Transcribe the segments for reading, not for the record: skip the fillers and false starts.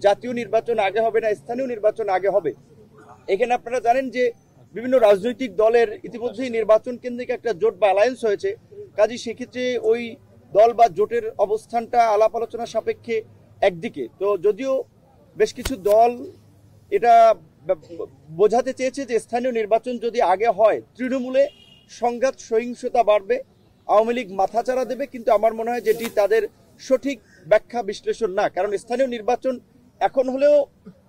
জাতীয় নির্বাচন আগে হবে না স্থানীয় নির্বাচন আগে হবে। এখানে আপনারা জানেন যে বিভিন্ন রাজনৈতিক দলের ইতিমধ্যেই নির্বাচন কেন্দ্রিক একটা জোট বা অ্যালায়েন্স হয়েছে। কাজে সেক্ষেত্রে ওই দল বা জোটের অবস্থানটা আলাপ আলোচনা সাপেক্ষে একদিকে। তো যদিও বেশ কিছু দল এটা বোঝাতে চেয়েছে যে স্থানীয় নির্বাচন যদি আগে হয় তৃণমূলে সংঘাত সহিংসতা বাড়বে, আওয়ামী লীগ মাথাচাড়া দেবে, কিন্তু আমার মনে হয় যেটি তাদের সঠিক ব্যাখ্যা বিশ্লেষণ না। কারণ স্থানীয় নির্বাচন এখন হলেও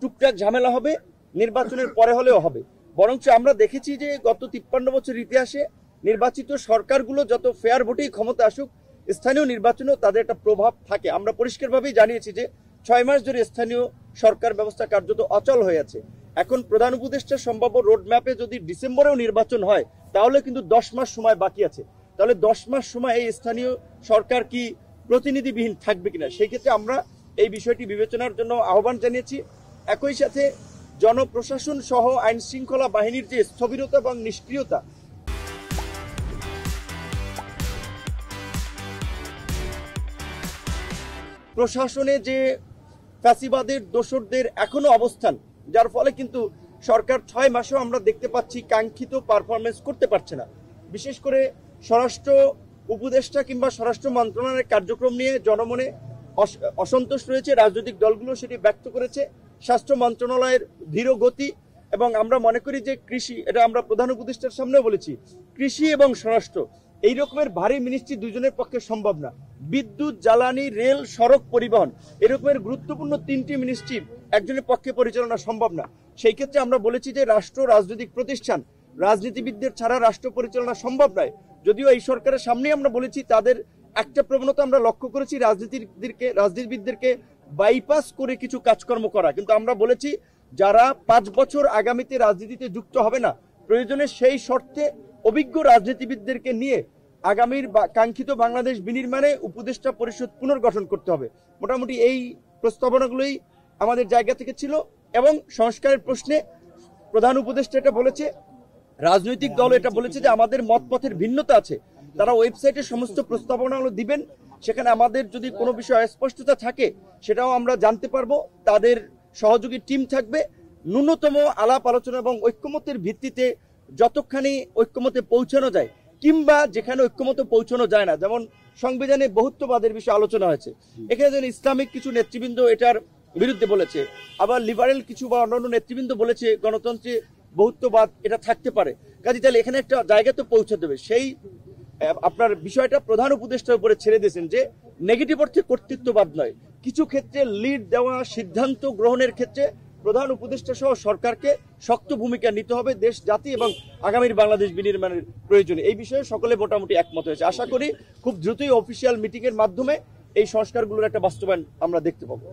টুকটাক ঝামেলা হবে, নির্বাচনের পরে হলেও হবে। বরঞ্চ আমরা দেখেছি যে গত 53 বছর ইতিহাসে নির্বাচিত সরকারগুলো যত ফেয়ার ভোটেই ক্ষমতা আসুক, স্থানীয় নির্বাচনেও তাদের একটা প্রভাব থাকে। আমরা পরিষ্কারভাবেই জানিয়েছি যে 6 মাস ধরে স্থানীয় সরকার ব্যবস্থা কার্যত অচল হয়ে আছে। এখন প্রধান উপদেষ্টা সম্ভাব্য রোড ম্যাপে যদি ডিসেম্বরেও নির্বাচন হয় তাহলে কিন্তু 10 মাস সময় বাকি আছে। তাহলে 10 মাস সময় এই স্থানীয় সরকার কি প্রতিনিধিবিহীন থাকবে কিনা, সেই ক্ষেত্রে আমরা এই বিষয়টি বিবেচনার জন্য আহ্বান জানিয়েছি। একই সাথে জনপ্রশাসন সহ আইন শৃঙ্খলা বাহিনীর যে স্থবিরতা এবং নিষ্ক্রিয়তা, প্রশাসনে যে ফ্যাসিবাদের দোসরদের এখনো অবস্থান, যার ফলে কিন্তু সরকার 6 মাসেও আমরা দেখতে পাচ্ছি কাঙ্ক্ষিত পারফরমেন্স করতে পারছে না। বিশেষ করে স্বরাষ্ট্র উপদেষ্টা কিংবা স্বরাষ্ট্র মন্ত্রণালয়ের কার্যক্রম নিয়ে জনমনে অসন্তোষ রয়েছে, রাজনৈতিক দলগুলো সেটি ব্যক্ত করেছে। স্বাস্থ্য মন্ত্রণালয়ের ধীর গতি, এবং আমরা মনে করি যে কৃষি, এটা আমরা প্রধান উপদেষ্টার সামনেও বলেছি, কৃষি এবং স্বরাষ্ট্র এই রকমের ভারী মিনিস্ট্রি দুজনের পক্ষে সম্ভব না। বিদ্যুৎ, জ্বালানি, রেল, সড়ক পরিবহন এরকমের গুরুত্বপূর্ণ 3টি মিনিস্ট্রি একজনের পক্ষে পরিচালনা সম্ভব না। সেই ক্ষেত্রে আমরা বলেছি যে রাষ্ট্র রাজনৈতিক প্রতিষ্ঠান, রাজনীতিবিদদের ছাড়া রাষ্ট্র পরিচালনা সম্ভব নয়। যদিও এই সরকারের সামনে আমরা বলেছি তাদের একটা প্রবণতা আমরা লক্ষ্য করেছি, রাজনীতিবিদদেরকে বাইপাস করে কিছু কাজকর্ম করা। কিন্তু আমরা বলেছি যারা 5 বছর আগামীতে রাজনীতিতে যুক্ত হবে না, প্রয়োজনে সেই শর্তে অভিজ্ঞ রাজনীতিবিদদেরকে নিয়ে আগামীর কাঙ্ক্ষিত বাংলাদেশ বিনির্মাণে উপদেষ্টা পরিষদ পুনর্গঠন করতে হবে। মোটামুটি এই প্রস্তাবনাগুলোই আমাদের জায়গা থেকে ছিল। এবং সংস্কারের প্রশ্নে প্রধান উপদেষ্টা এটা বলেছে, রাজনৈতিক দল এটা বলেছে যে আমাদের মতপথের ভিন্নতা আছে, তারা ওয়েবসাইটে সমস্ত প্রস্তাবনাগুলো দিবেন, সেখানে আমাদের যদি কোনো বিষয়ে অস্পষ্টতা থাকে সেটাও আমরা জানতে পারবো। তাদের সহযোগী টিম থাকবে। ন্যূনতম আলাপ আলোচনা এবং ঐক্যমতের ভিত্তিতে যতখানি ঐক্যমতে পৌঁছানো যায়, কিংবা যেখানে ঐক্যমতে পৌঁছানো যায় না, যেমন সংবিধানে বহুত্ববাদের বিষয়ে আলোচনা হয়েছে, এখানে যেন ইসলামিক কিছু নেতৃবৃন্দ এটার বিরুদ্ধে বলেছে, আবার লিবারেল কিছু বা অন্যান্য নেতৃবৃন্দ বলেছে গণতন্ত্রে বহুত্ববাদ এটা থাকতে পারে। কাজে তাহলে এখানে একটা জায়গা তো পৌঁছে দেবে। সেই আপনার বিষয়টা প্রধান উপদেষ্টার উপরে ছেড়ে দিয়েছেন যে নেগেটিভ অর্থে কর্তৃত্ববাদ নয়, কিছু ক্ষেত্রে লিড দেওয়া, সিদ্ধান্ত গ্রহণের ক্ষেত্রে প্রধান উপদেষ্টা সহ সরকারকে শক্ত ভূমিকা নিতে হবে দেশ, জাতি এবং আগামীর বাংলাদেশ বিনির্মাণের প্রয়োজনে। এই বিষয়ে সকলে মোটামুটি একমত হয়েছে। আশা করি খুব দ্রুতই অফিসিয়াল মিটিং এর মাধ্যমে এই সংস্কারগুলোর একটা বাস্তবায়ন আমরা দেখতে পাবো।